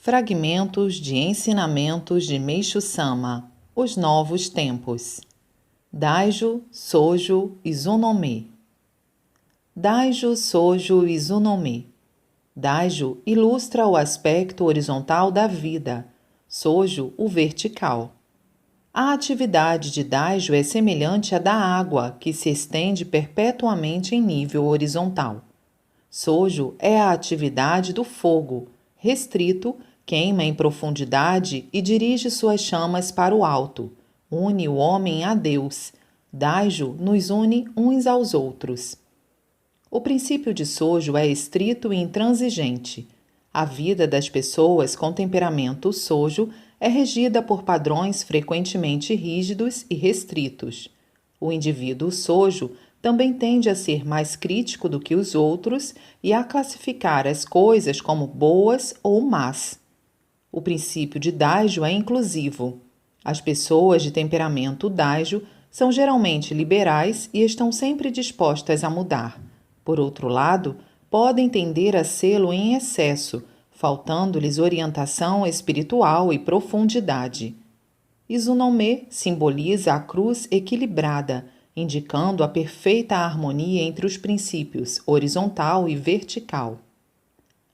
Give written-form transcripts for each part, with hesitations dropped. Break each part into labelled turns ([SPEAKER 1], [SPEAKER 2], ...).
[SPEAKER 1] Fragmentos de ensinamentos de Meishu Sama, Os Novos Tempos. Daijo, Sojo, Izunome. Daijo, Sojo, Izunome. Daijo ilustra o aspecto horizontal da vida, Sojo o vertical. A atividade de Daijo é semelhante à da água, que se estende perpetuamente em nível horizontal. Sojo é a atividade do fogo, restrito, queima em profundidade e dirige suas chamas para o alto. Une o homem a Deus. Daijo nos une uns aos outros. O princípio de Sojo é estrito e intransigente. A vida das pessoas com temperamento Sojo é regida por padrões frequentemente rígidos e restritos. O indivíduo Sojo também tende a ser mais crítico do que os outros e a classificar as coisas como boas ou más. O princípio de Daijo é inclusivo. As pessoas de temperamento Daijo são geralmente liberais e estão sempre dispostas a mudar. Por outro lado, podem tender a sê-lo em excesso, faltando-lhes orientação espiritual e profundidade. Izunome simboliza a cruz equilibrada, indicando a perfeita harmonia entre os princípios horizontal e vertical.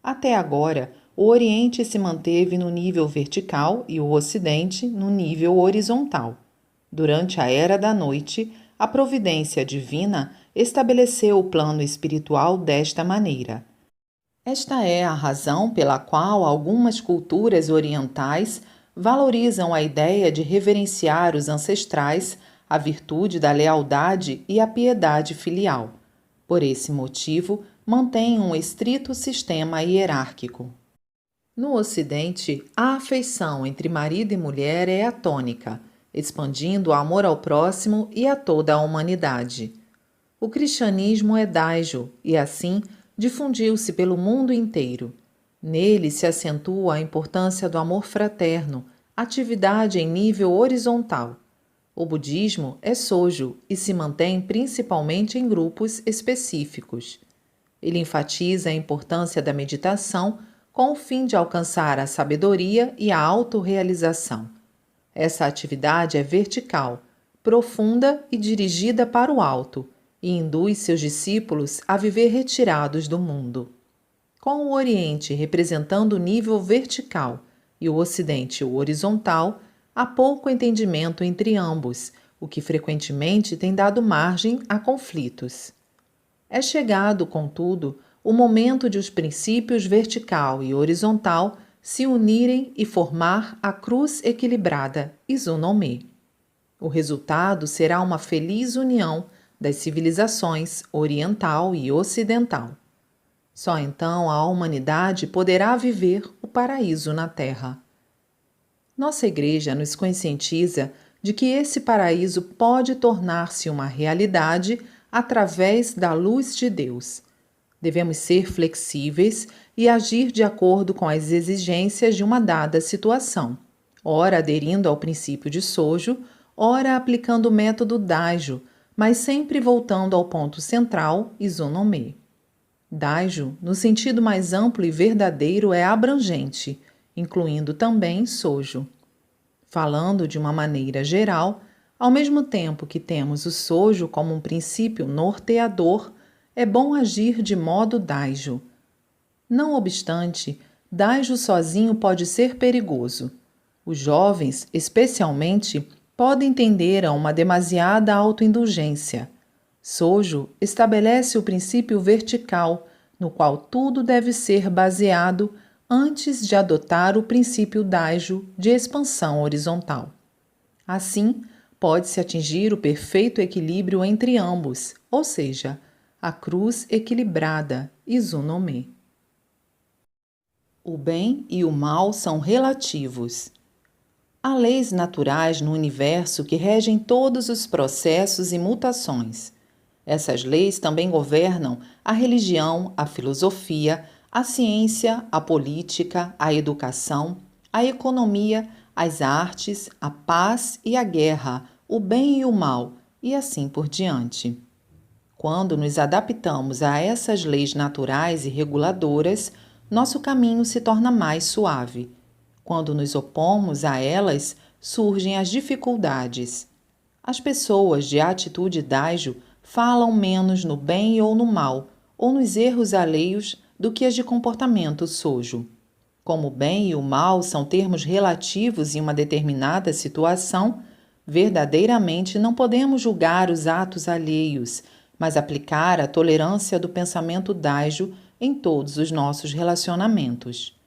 [SPEAKER 1] Até agora, o Oriente se manteve no nível vertical e o Ocidente no nível horizontal. Durante a Era da Noite, a providência divina estabeleceu o plano espiritual desta maneira. Esta é a razão pela qual algumas culturas orientais valorizam a ideia de reverenciar os ancestrais, a virtude da lealdade e a piedade filial. Por esse motivo, mantém um estrito sistema hierárquico. No Ocidente, a afeição entre marido e mulher é a tônica, expandindo o amor ao próximo e a toda a humanidade. O cristianismo é Daijo e, assim, difundiu-se pelo mundo inteiro. Nele se acentua a importância do amor fraterno, atividade em nível horizontal. O budismo é Sojo e se mantém principalmente em grupos específicos. Ele enfatiza a importância da meditação com o fim de alcançar a sabedoria e a autorrealização. Essa atividade é vertical, profunda e dirigida para o alto, e induz seus discípulos a viver retirados do mundo. Com o Oriente representando o nível vertical e o Ocidente o horizontal, há pouco entendimento entre ambos, o que frequentemente tem dado margem a conflitos. É chegado, contudo, o momento de os princípios vertical e horizontal se unirem e formar a cruz equilibrada, Izunome. O resultado será uma feliz união das civilizações oriental e ocidental. Só então a humanidade poderá viver o paraíso na Terra. Nossa Igreja nos conscientiza de que esse paraíso pode tornar-se uma realidade através da luz de Deus. Devemos ser flexíveis e agir de acordo com as exigências de uma dada situação, ora aderindo ao princípio de Sojo, ora aplicando o método Daijo, mas sempre voltando ao ponto central, Izunome. Daijo, no sentido mais amplo e verdadeiro, é abrangente, incluindo também Sojo. Falando de uma maneira geral, ao mesmo tempo que temos o Sojo como um princípio norteador, é bom agir de modo Daijo. Não obstante, Daijo sozinho pode ser perigoso. Os jovens, especialmente, podem tender a uma demasiada autoindulgência. Sojo estabelece o princípio vertical, no qual tudo deve ser baseado antes de adotar o princípio Daijo de expansão horizontal. Assim, pode-se atingir o perfeito equilíbrio entre ambos, ou seja, a cruz equilibrada, Izunome. O bem e o mal são relativos. Há leis naturais no universo que regem todos os processos e mutações. Essas leis também governam a religião, a filosofia, a ciência, a política, a educação, a economia, as artes, a paz e a guerra, o bem e o mal, e assim por diante. Quando nos adaptamos a essas leis naturais e reguladoras, nosso caminho se torna mais suave. Quando nos opomos a elas, surgem as dificuldades. As pessoas de atitude dágio falam menos no bem ou no mal, ou nos erros alheios, do que as de comportamento sojo. Como o bem e o mal são termos relativos em uma determinada situação, verdadeiramente não podemos julgar os atos alheios, mas aplicar a tolerância do pensamento dágio em todos os nossos relacionamentos.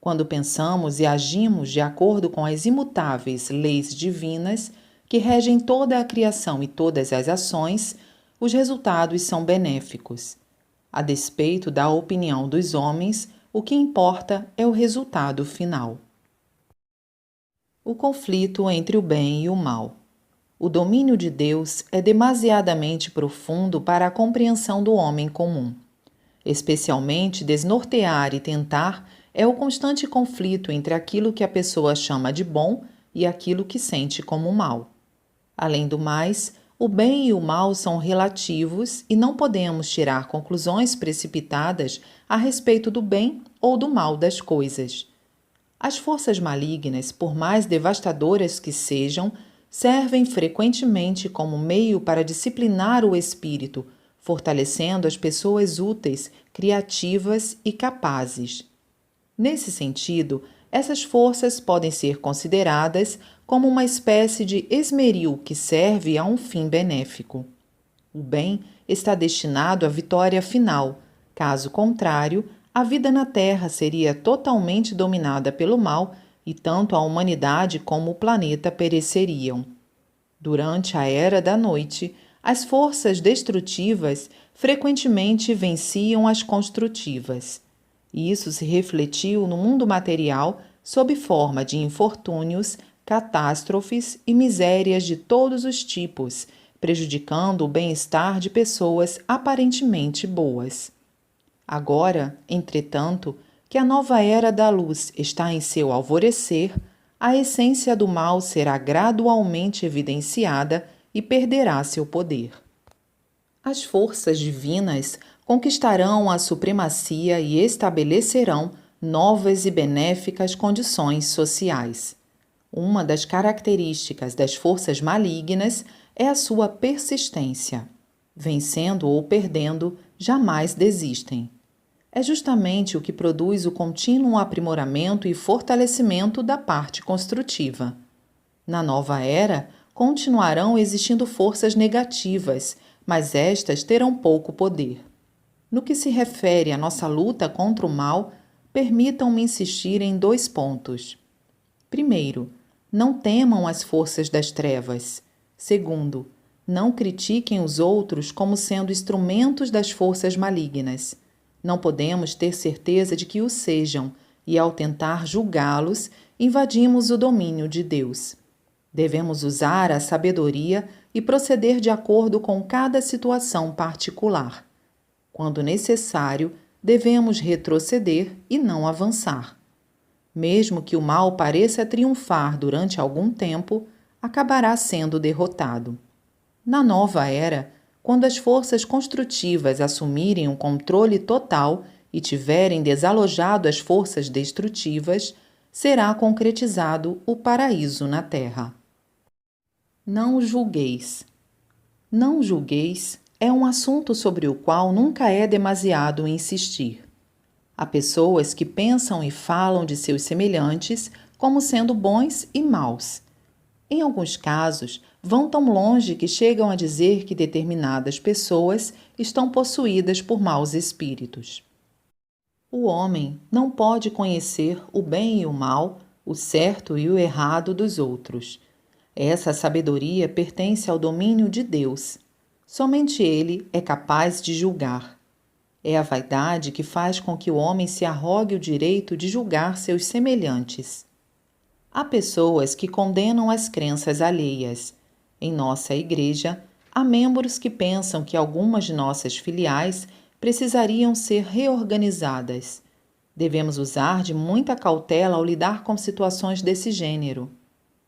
[SPEAKER 1] Quando pensamos e agimos de acordo com as imutáveis leis divinas que regem toda a criação e todas as ações, os resultados são benéficos. A despeito da opinião dos homens, o que importa é o resultado final. O conflito entre o bem e o mal. O domínio de Deus é demasiadamente profundo para a compreensão do homem comum. Especialmente desnortear e tentar é o constante conflito entre aquilo que a pessoa chama de bom e aquilo que sente como mal. Além do mais, o bem e o mal são relativos e não podemos tirar conclusões precipitadas a respeito do bem ou do mal das coisas. As forças malignas, por mais devastadoras que sejam, servem frequentemente como meio para disciplinar o espírito, fortalecendo as pessoas úteis, criativas e capazes. Nesse sentido, essas forças podem ser consideradas como uma espécie de esmeril que serve a um fim benéfico. O bem está destinado à vitória final, caso contrário, a vida na Terra seria totalmente dominada pelo mal e tanto a humanidade como o planeta pereceriam. Durante a Era da Noite, as forças destrutivas frequentemente venciam as construtivas. Isso se refletiu no mundo material sob forma de infortúnios, catástrofes e misérias de todos os tipos, prejudicando o bem-estar de pessoas aparentemente boas. Agora, entretanto, que a nova era da luz está em seu alvorecer, a essência do mal será gradualmente evidenciada e perderá seu poder. As forças divinas conquistarão a supremacia e estabelecerão novas e benéficas condições sociais. Uma das características das forças malignas é a sua persistência. Vencendo ou perdendo, jamais desistem. É justamente o que produz o contínuo aprimoramento e fortalecimento da parte construtiva. Na nova era, continuarão existindo forças negativas, mas estas terão pouco poder. No que se refere à nossa luta contra o mal, permitam-me insistir em 2 pontos. Primeiro, não temam as forças das trevas. Segundo, não critiquem os outros como sendo instrumentos das forças malignas. Não podemos ter certeza de que o sejam, e ao tentar julgá-los, invadimos o domínio de Deus. Devemos usar a sabedoria e proceder de acordo com cada situação particular. Quando necessário, devemos retroceder e não avançar. Mesmo que o mal pareça triunfar durante algum tempo, acabará sendo derrotado. Na nova era, quando as forças construtivas assumirem um controle total e tiverem desalojado as forças destrutivas, será concretizado o paraíso na terra. Não julgueis. Não julgueis é um assunto sobre o qual nunca é demasiado insistir. Há pessoas que pensam e falam de seus semelhantes como sendo bons e maus. Em alguns casos, vão tão longe que chegam a dizer que determinadas pessoas estão possuídas por maus espíritos. O homem não pode conhecer o bem e o mal, o certo e o errado dos outros. Essa sabedoria pertence ao domínio de Deus. Somente Ele é capaz de julgar. É a vaidade que faz com que o homem se arrogue o direito de julgar seus semelhantes. Há pessoas que condenam as crenças alheias. Em nossa igreja, há membros que pensam que algumas de nossas filiais precisariam ser reorganizadas. Devemos usar de muita cautela ao lidar com situações desse gênero.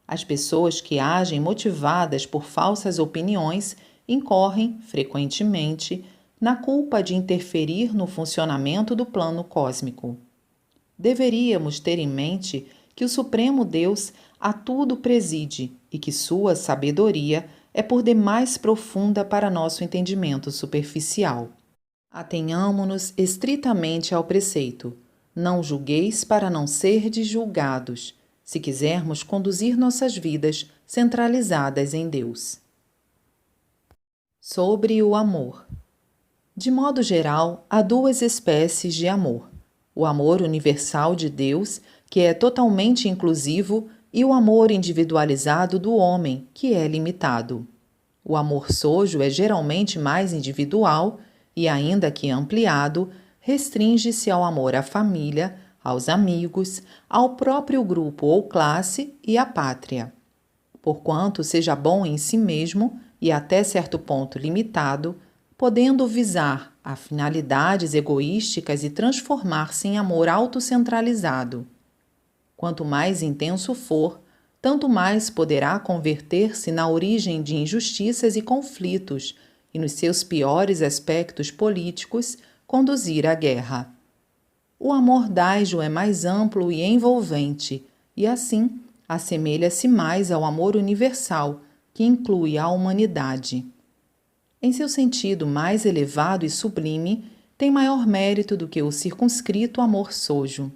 [SPEAKER 1] As pessoas que agem motivadas por falsas opiniões incorrem, frequentemente, na culpa de interferir no funcionamento do plano cósmico. Deveríamos ter em mente que o Supremo Deus a tudo preside e que sua sabedoria é por demais profunda para nosso entendimento superficial. Atenhamo-nos estritamente ao preceito: não julgueis para não serdes julgados, se quisermos conduzir nossas vidas centralizadas em Deus. Sobre o amor. De modo geral, há duas espécies de amor: o amor universal de Deus, que é totalmente inclusivo, e o amor individualizado do homem, que é limitado. O amor sojo é geralmente mais individual e, ainda que ampliado, restringe-se ao amor à família, aos amigos, ao próprio grupo ou classe e à pátria. Porquanto seja bom em si mesmo e até certo ponto limitado, podendo visar a finalidades egoísticas e transformar-se em amor autocentralizado. Quanto mais intenso for, tanto mais poderá converter-se na origem de injustiças e conflitos e, nos seus piores aspectos políticos, conduzir à guerra. O amor dágio é mais amplo e envolvente e, assim, assemelha-se mais ao amor universal, que inclui a humanidade. Em seu sentido mais elevado e sublime, tem maior mérito do que o circunscrito amor sojo.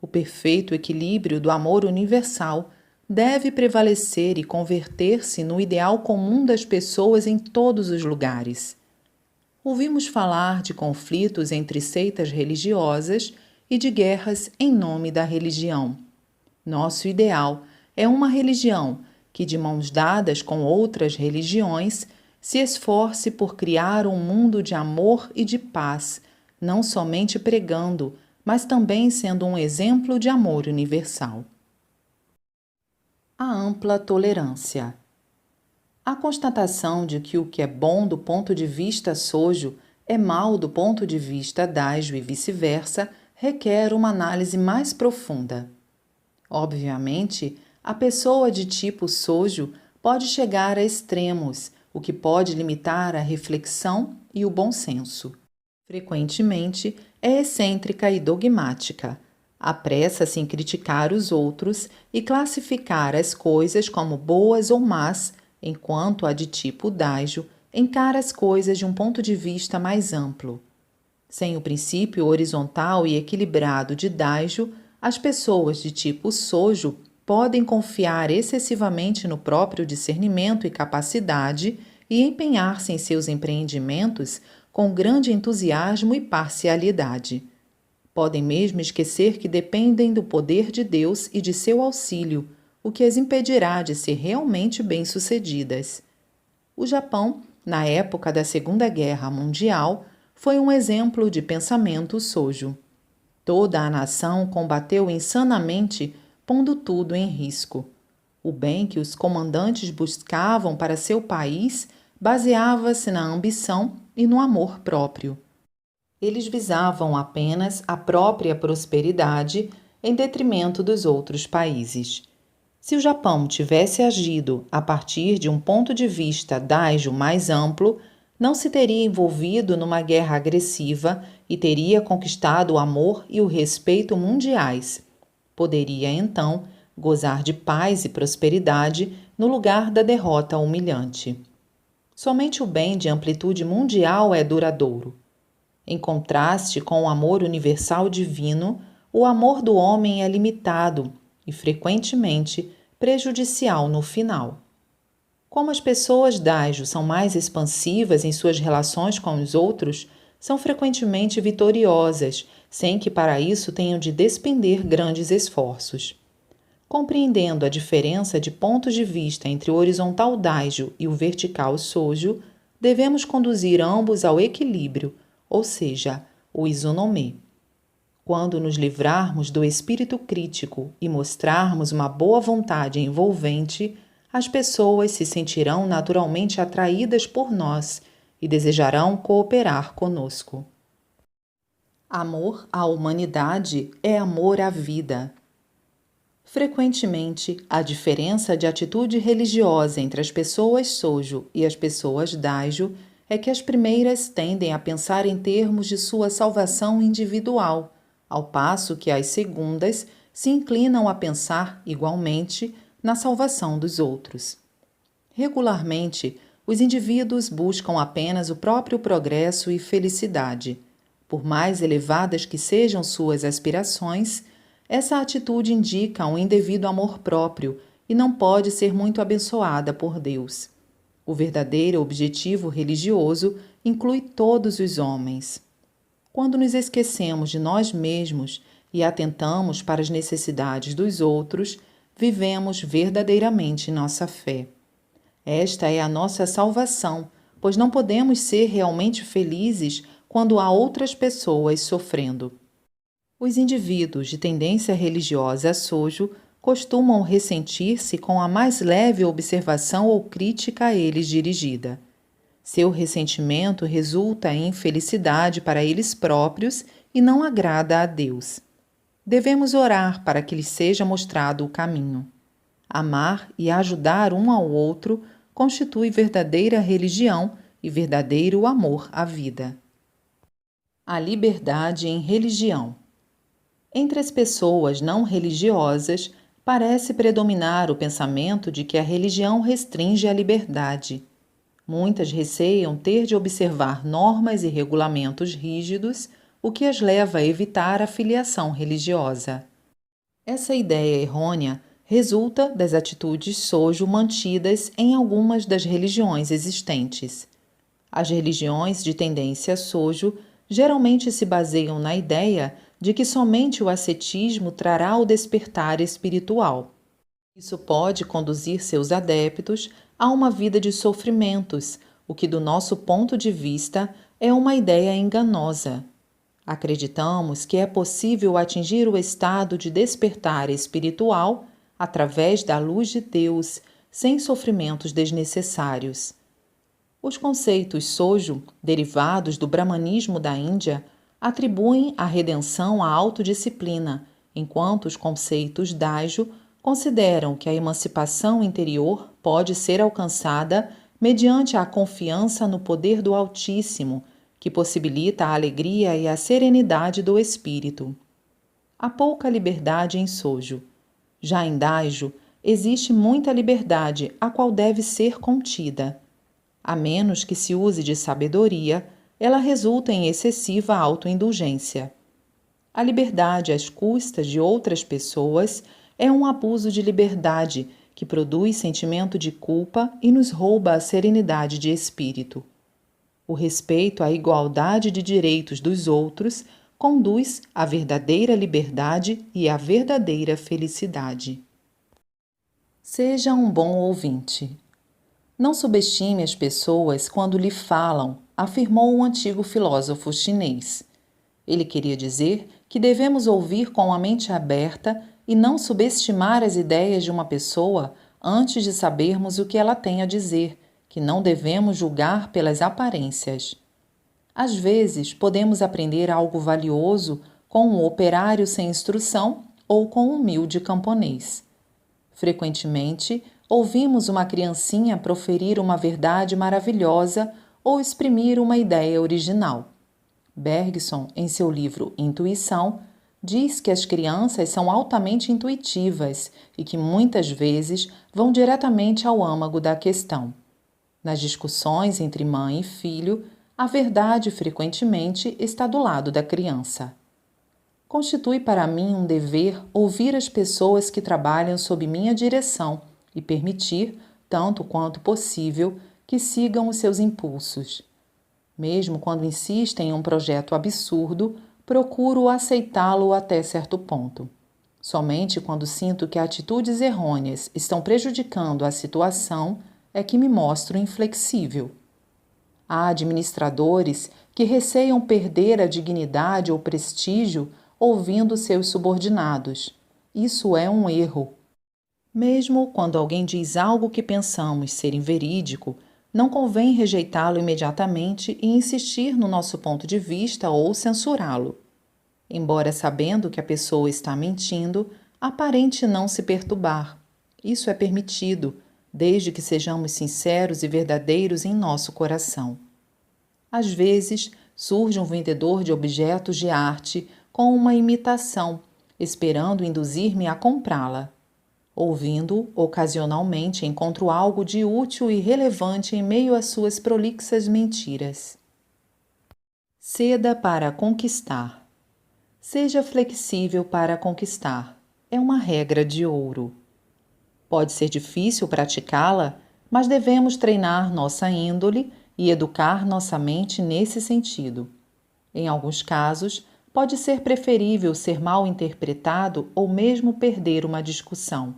[SPEAKER 1] O perfeito equilíbrio do amor universal deve prevalecer e converter-se no ideal comum das pessoas em todos os lugares. Ouvimos falar de conflitos entre seitas religiosas e de guerras em nome da religião. Nosso ideal é uma religião que, de mãos dadas com outras religiões, se esforce por criar um mundo de amor e de paz, não somente pregando, mas também sendo um exemplo de amor universal. A ampla tolerância. A constatação de que o que é bom do ponto de vista sojo é mal do ponto de vista dágio e vice-versa requer uma análise mais profunda. Obviamente, a pessoa de tipo sojo pode chegar a extremos, o que pode limitar a reflexão e o bom senso. Frequentemente, é excêntrica e dogmática. Apressa-se em criticar os outros e classificar as coisas como boas ou más, enquanto a de tipo dágio encara as coisas de um ponto de vista mais amplo. Sem o princípio horizontal e equilibrado de dágio, as pessoas de tipo sojo podem confiar excessivamente no próprio discernimento e capacidade e empenhar-se em seus empreendimentos com grande entusiasmo e parcialidade. Podem mesmo esquecer que dependem do poder de Deus e de seu auxílio, o que as impedirá de ser realmente bem-sucedidas. O Japão, na época da Segunda Guerra Mundial, foi um exemplo de pensamento sojo. Toda a nação combateu insanamente, pondo tudo em risco. O bem que os comandantes buscavam para seu país baseava-se na ambição e no amor próprio. Eles visavam apenas a própria prosperidade em detrimento dos outros países. Se o Japão tivesse agido a partir de um ponto de vista dágio mais amplo, não se teria envolvido numa guerra agressiva e teria conquistado o amor e o respeito mundiais. Poderia, então, gozar de paz e prosperidade no lugar da derrota humilhante. Somente o bem de amplitude mundial é duradouro. Em contraste com o amor universal divino, o amor do homem é limitado e, frequentemente, prejudicial no final. Como as pessoas dágio são mais expansivas em suas relações com os outros, são frequentemente vitoriosas, sem que para isso tenham de despender grandes esforços. Compreendendo a diferença de pontos de vista entre o horizontal dágio e o vertical sojo, devemos conduzir ambos ao equilíbrio, ou seja, o isonomê. Quando nos livrarmos do espírito crítico e mostrarmos uma boa vontade envolvente, as pessoas se sentirão naturalmente atraídas por nós e desejarão cooperar conosco. Amor à humanidade é amor à vida. Frequentemente, a diferença de atitude religiosa entre as pessoas sojo e as pessoas dágio é que as primeiras tendem a pensar em termos de sua salvação individual, ao passo que as segundas se inclinam a pensar, igualmente, na salvação dos outros. Regularmente, os indivíduos buscam apenas o próprio progresso e felicidade. Por mais elevadas que sejam suas aspirações, essa atitude indica um indevido amor próprio e não pode ser muito abençoada por Deus. O verdadeiro objetivo religioso inclui todos os homens. Quando nos esquecemos de nós mesmos e atentamos para as necessidades dos outros, vivemos verdadeiramente nossa fé. Esta é a nossa salvação, pois não podemos ser realmente felizes quando há outras pessoas sofrendo. Os indivíduos de tendência religiosa sojo costumam ressentir-se com a mais leve observação ou crítica a eles dirigida. Seu ressentimento resulta em infelicidade para eles próprios e não agrada a Deus. Devemos orar para que lhes seja mostrado o caminho. Amar e ajudar um ao outro constitui verdadeira religião e verdadeiro amor à vida. A liberdade em religião. Entre as pessoas não religiosas, parece predominar o pensamento de que a religião restringe a liberdade. Muitas receiam ter de observar normas e regulamentos rígidos, o que as leva a evitar a filiação religiosa. Essa ideia errônea resulta das atitudes sojo mantidas em algumas das religiões existentes. As religiões de tendência sojo geralmente se baseiam na ideia de que somente o ascetismo trará o despertar espiritual. Isso pode conduzir seus adeptos a uma vida de sofrimentos, o que, do nosso ponto de vista, é uma ideia enganosa. Acreditamos que é possível atingir o estado de despertar espiritual através da luz de Deus, sem sofrimentos desnecessários. Os conceitos sojo, derivados do brahmanismo da Índia, atribuem a redenção à autodisciplina, enquanto os conceitos dajo consideram que a emancipação interior pode ser alcançada mediante a confiança no poder do Altíssimo, que possibilita a alegria e a serenidade do espírito. Há pouca liberdade em sojo. Já em dajo, existe muita liberdade, a qual deve ser contida. A menos que se use de sabedoria, ela resulta em excessiva autoindulgência. A liberdade às custas de outras pessoas é um abuso de liberdade que produz sentimento de culpa e nos rouba a serenidade de espírito. O respeito à igualdade de direitos dos outros conduz à verdadeira liberdade e à verdadeira felicidade. Seja um bom ouvinte. Não subestime as pessoas quando lhe falam, afirmou um antigo filósofo chinês. Ele queria dizer que devemos ouvir com a mente aberta e não subestimar as ideias de uma pessoa antes de sabermos o que ela tem a dizer, que não devemos julgar pelas aparências. Às vezes, podemos aprender algo valioso com um operário sem instrução ou com um humilde camponês. Frequentemente, ouvimos uma criancinha proferir uma verdade maravilhosa ou exprimir uma ideia original. Bergson, em seu livro Intuição, diz que as crianças são altamente intuitivas e que muitas vezes vão diretamente ao âmago da questão. Nas discussões entre mãe e filho, a verdade frequentemente está do lado da criança. Constitui para mim um dever ouvir as pessoas que trabalham sob minha direção e permitir, tanto quanto possível, que sigam os seus impulsos. Mesmo quando insistem em um projeto absurdo, procuro aceitá-lo até certo ponto. Somente quando sinto que atitudes errôneas estão prejudicando a situação é que me mostro inflexível. Há administradores que receiam perder a dignidade ou prestígio ouvindo seus subordinados. Isso é um erro. Mesmo quando alguém diz algo que pensamos ser inverídico, não convém rejeitá-lo imediatamente e insistir no nosso ponto de vista ou censurá-lo. Embora sabendo que a pessoa está mentindo, aparente não se perturbar. Isso é permitido, desde que sejamos sinceros e verdadeiros em nosso coração. Às vezes, surge um vendedor de objetos de arte com uma imitação, esperando induzir-me a comprá-la. Ouvindo, ocasionalmente encontro algo de útil e relevante em meio às suas prolixas mentiras. Ceda para conquistar. Seja flexível para conquistar. É uma regra de ouro. Pode ser difícil praticá-la, mas devemos treinar nossa índole e educar nossa mente nesse sentido. Em alguns casos, pode ser preferível ser mal interpretado ou mesmo perder uma discussão.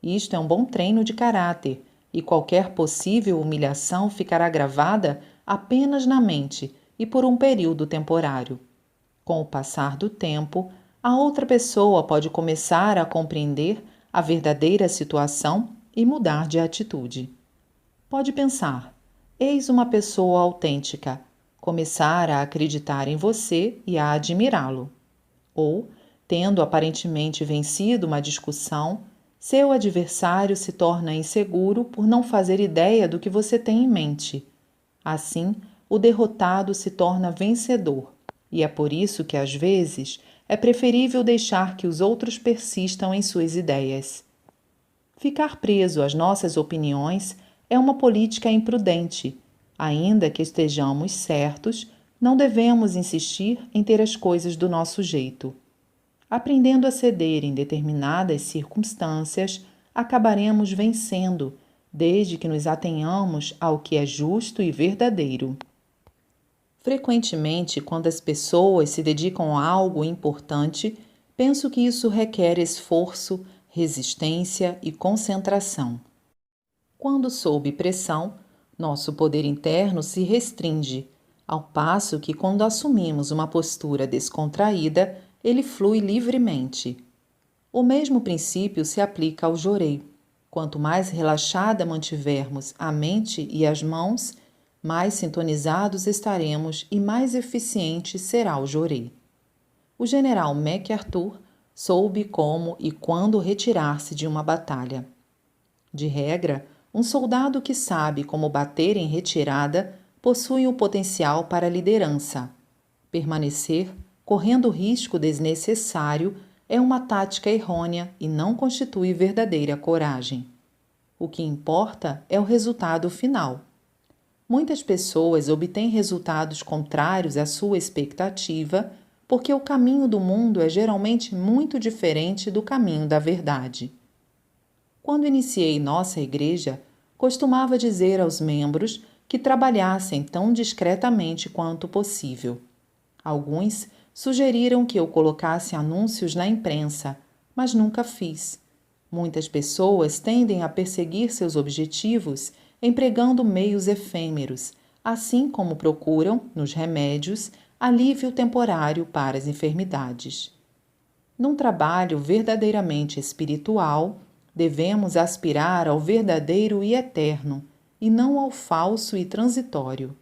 [SPEAKER 1] Isto é um bom treino de caráter, e qualquer possível humilhação ficará gravada apenas na mente e por um período temporário. Com o passar do tempo, a outra pessoa pode começar a compreender a verdadeira situação e mudar de atitude. Pode pensar: eis uma pessoa autêntica, começar a acreditar em você e a admirá-lo. Ou, tendo aparentemente vencido uma discussão, seu adversário se torna inseguro por não fazer ideia do que você tem em mente. Assim, o derrotado se torna vencedor, e é por isso que, às vezes, é preferível deixar que os outros persistam em suas ideias. Ficar preso às nossas opiniões é uma política imprudente. Ainda que estejamos certos, não devemos insistir em ter as coisas do nosso jeito. Aprendendo a ceder em determinadas circunstâncias, acabaremos vencendo, desde que nos atenhamos ao que é justo e verdadeiro. Frequentemente, quando as pessoas se dedicam a algo importante, penso que isso requer esforço, resistência e concentração. Quando sob pressão, nosso poder interno se restringe, ao passo que, quando assumimos uma postura descontraída, ele flui livremente. O mesmo princípio se aplica ao jorei. Quanto mais relaxada mantivermos a mente e as mãos, mais sintonizados estaremos e mais eficiente será o jorei. O general MacArthur soube como e quando retirar-se de uma batalha. De regra, um soldado que sabe como bater em retirada possui o potencial para a liderança. Permanecer, correndo risco desnecessário, é uma tática errônea e não constitui verdadeira coragem. O que importa é o resultado final. Muitas pessoas obtêm resultados contrários à sua expectativa porque o caminho do mundo é geralmente muito diferente do caminho da verdade. Quando iniciei nossa igreja, costumava dizer aos membros que trabalhassem tão discretamente quanto possível. Alguns sugeriram que eu colocasse anúncios na imprensa, mas nunca fiz. Muitas pessoas tendem a perseguir seus objetivos empregando meios efêmeros, assim como procuram, nos remédios, alívio temporário para as enfermidades. Num trabalho verdadeiramente espiritual, devemos aspirar ao verdadeiro e eterno, e não ao falso e transitório.